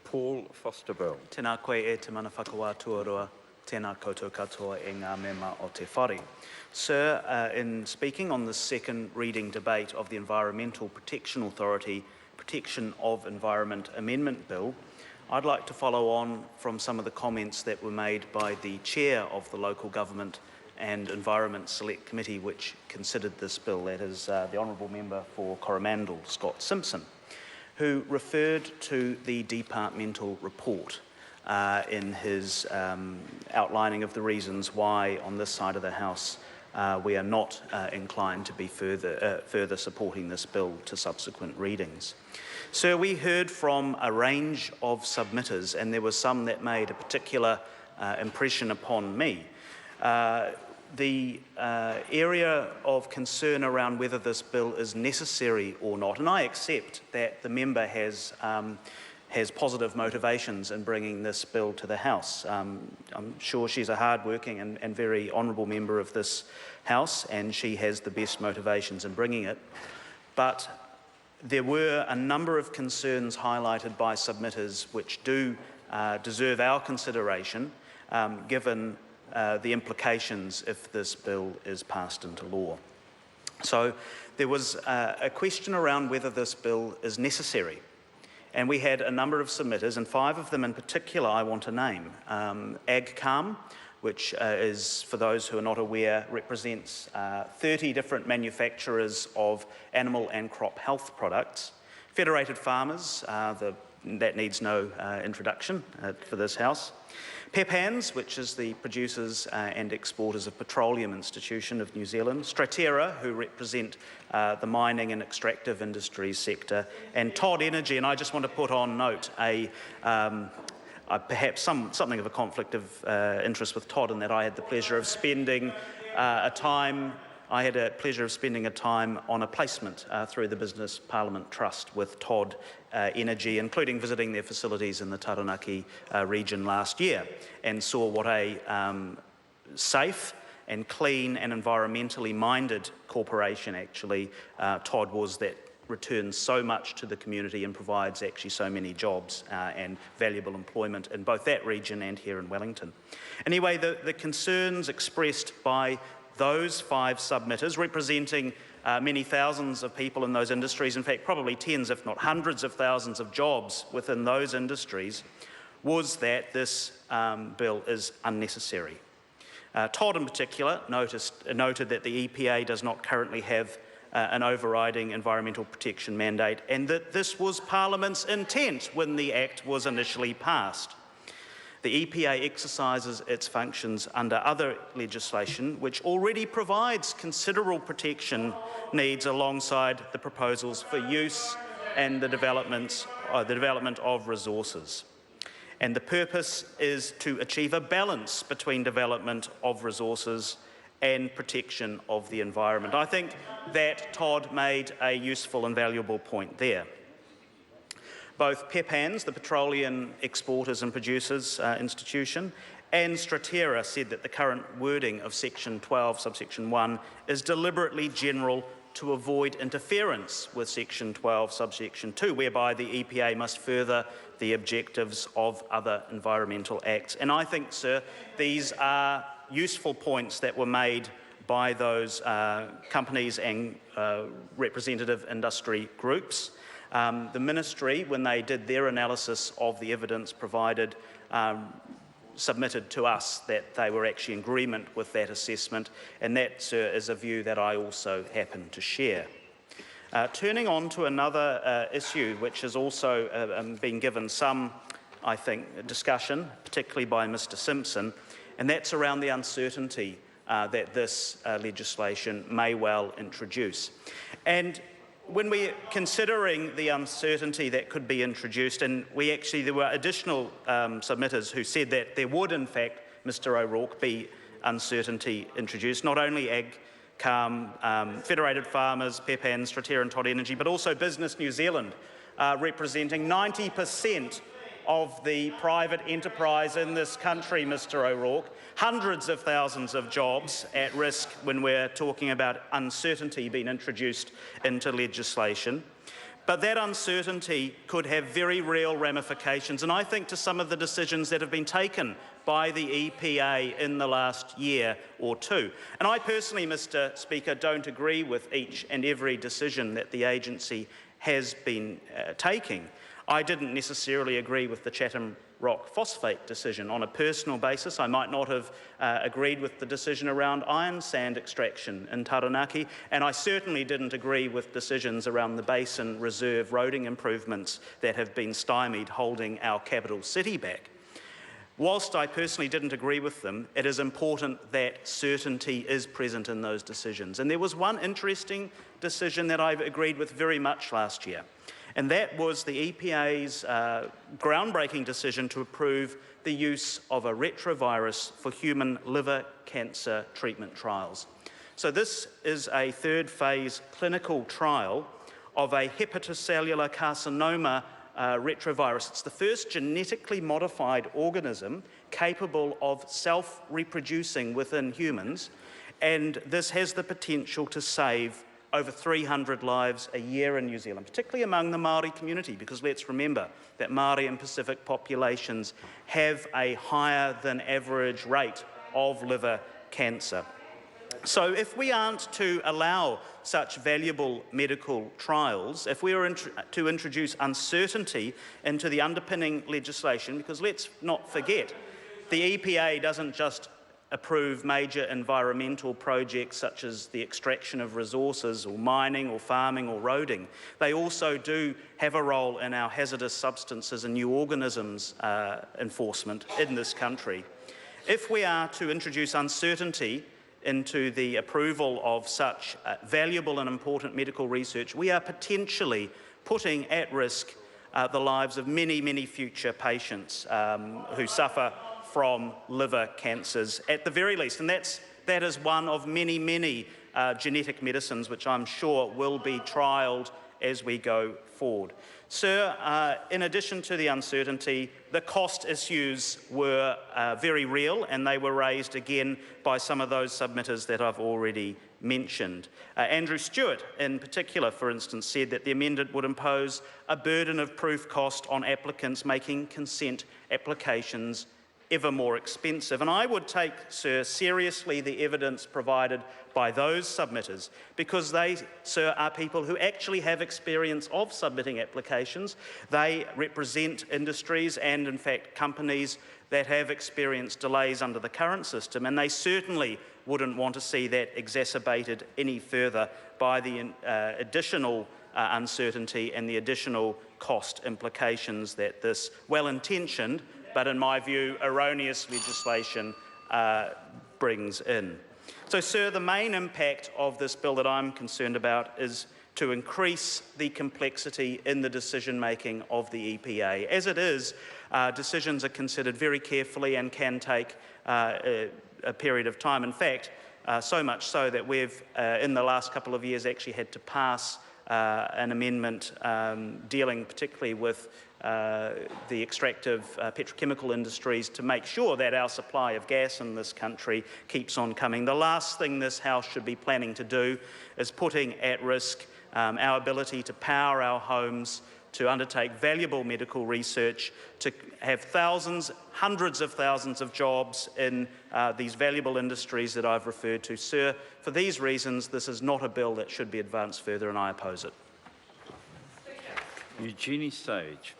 Paul Foster-Bell. Tēnā koe e te mana whakawātuarua, tēnā koutou katoa e ngā mema o te whare. Sir, in speaking on the second reading debate of the Environmental Protection Authority Protection of Environment Amendment Bill, I'd like to follow on from some of the comments that were made by the Chair of the Local Government and Environment Select Committee which considered this bill, that is the Honourable Member for Coromandel, Scott Simpson, who referred to the departmental report in his outlining of the reasons why on this side of the House we are not inclined to be further supporting this bill to subsequent readings. Sir, we heard from a range of submitters, and there were some that made a particular impression upon me. The area of concern around whether this bill is necessary or not, and I accept that the member has positive motivations in bringing this bill to the House. I'm sure she's a hard-working and very honourable member of this House, and she has the best motivations in bringing it. But there were a number of concerns highlighted by submitters which do deserve our consideration, given the implications if this bill is passed into law. So there was a question around whether this bill is necessary. And we had a number of submitters, and 5 of them in particular I want to name. AgCalm, which is, for those who are not aware, represents 30 different manufacturers of animal and crop health products. Federated Farmers, that needs no introduction for this House. Pepans, which is the producers and exporters of Petroleum Institution of New Zealand. Stratera, who represent the mining and extractive industries sector. And Todd Energy, and I just want to put on note perhaps something of a conflict of interest with Todd, in that I had the pleasure of spending a time on a placement through the Business Parliament Trust with Todd Energy, including visiting their facilities in the Taranaki region last year, and saw what a safe and clean and environmentally minded corporation actually Todd was, that returns so much to the community and provides actually so many jobs and valuable employment in both that region and here in Wellington. Anyway, the concerns expressed by those 5 submitters, representing many thousands of people in those industries, in fact probably tens if not hundreds of thousands of jobs within those industries, was that this bill is unnecessary. Todd in particular noted that the EPA does not currently have an overriding environmental protection mandate, and that this was Parliament's intent when the Act was initially passed. The EPA exercises its functions under other legislation which already provides considerable protection needs alongside the proposals for use and the development of resources. And the purpose is to achieve a balance between development of resources and protection of the environment. I think that Todd made a useful and valuable point there. Both Pepans, the Petroleum Exporters and Producers Institution, and Stratera said that the current wording of Section 12, subsection 1, is deliberately general to avoid interference with Section 12, subsection 2, whereby the EPA must further the objectives of other environmental acts. And I think, sir, these are useful points that were made by those companies and representative industry groups. The Ministry, when they did their analysis of the evidence provided, submitted to us that they were actually in agreement with that assessment, and that, sir, is a view that I also happen to share. Turning on to another issue which has also been given some, I think, discussion, particularly by Mr Simpson, and that's around the uncertainty that this legislation may well introduce. And when we're considering the uncertainty that could be introduced, and there were additional submitters who said that there would, in fact, Mr O'Rourke, be uncertainty introduced, not only AgCalm, Federated Farmers, Pepans, Stratera and Todd Energy, but also Business New Zealand, representing 90% of the private enterprise in this country, Mr O'Rourke. Hundreds of thousands of jobs at risk when we're talking about uncertainty being introduced into legislation. But that uncertainty could have very real ramifications, and I think to some of the decisions that have been taken by the EPA in the last year or two. And I personally, Mr. Speaker, don't agree with each and every decision that the agency has been taking. I didn't necessarily agree with the Chatham rock phosphate decision. On a personal basis, I might not have agreed with the decision around iron sand extraction in Taranaki, and I certainly didn't agree with decisions around the basin reserve roading improvements that have been stymied, holding our capital city back. Whilst I personally didn't agree with them, it is important that certainty is present in those decisions. And there was one interesting decision that I agreed with very much last year, and that was the EPA's groundbreaking decision to approve the use of a retrovirus for human liver cancer treatment trials. So this is a third phase clinical trial of a hepatocellular carcinoma retrovirus. It's the first genetically modified organism capable of self-reproducing within humans, and this has the potential to save over 300 lives a year in New Zealand, particularly among the Māori community, because let's remember that Māori and Pacific populations have a higher than average rate of liver cancer. So if we aren't to allow such valuable medical trials, if we are to introduce uncertainty into the underpinning legislation, because let's not forget, the EPA doesn't just approve major environmental projects such as the extraction of resources or mining or farming or roading. They also do have a role in our hazardous substances and new organisms enforcement in this country. If we are to introduce uncertainty into the approval of such valuable and important medical research, we are potentially putting at risk the lives of many, many future patients who suffer from liver cancers at the very least. And that is one of many, many genetic medicines which I'm sure will be trialled as we go forward. Sir, in addition to the uncertainty, the cost issues were very real, and they were raised again by some of those submitters that I've already mentioned. Andrew Stewart, in particular, for instance, said that the amendment would impose a burden of proof cost on applicants, making consent applications ever more expensive. And I would take, sir, seriously the evidence provided by those submitters, because they, sir, are people who actually have experience of submitting applications. They represent industries and, in fact, companies that have experienced delays under the current system, and they certainly wouldn't want to see that exacerbated any further by the additional uncertainty and the additional cost implications that this well-intentioned but in my view erroneous legislation brings in. So, sir, the main impact of this bill that I'm concerned about is to increase the complexity in the decision-making of the EPA. As it is, decisions are considered very carefully and can take a period of time. In fact, so much so that we've, in the last couple of years, actually had to pass an amendment dealing particularly with the extractive petrochemical industries to make sure that our supply of gas in this country keeps on coming. The last thing this House should be planning to do is putting at risk our ability to power our homes, to undertake valuable medical research, to have thousands, hundreds of thousands of jobs in these valuable industries that I've referred to. Sir, for these reasons, this is not a bill that should be advanced further, and I oppose it. Eugenie Sage.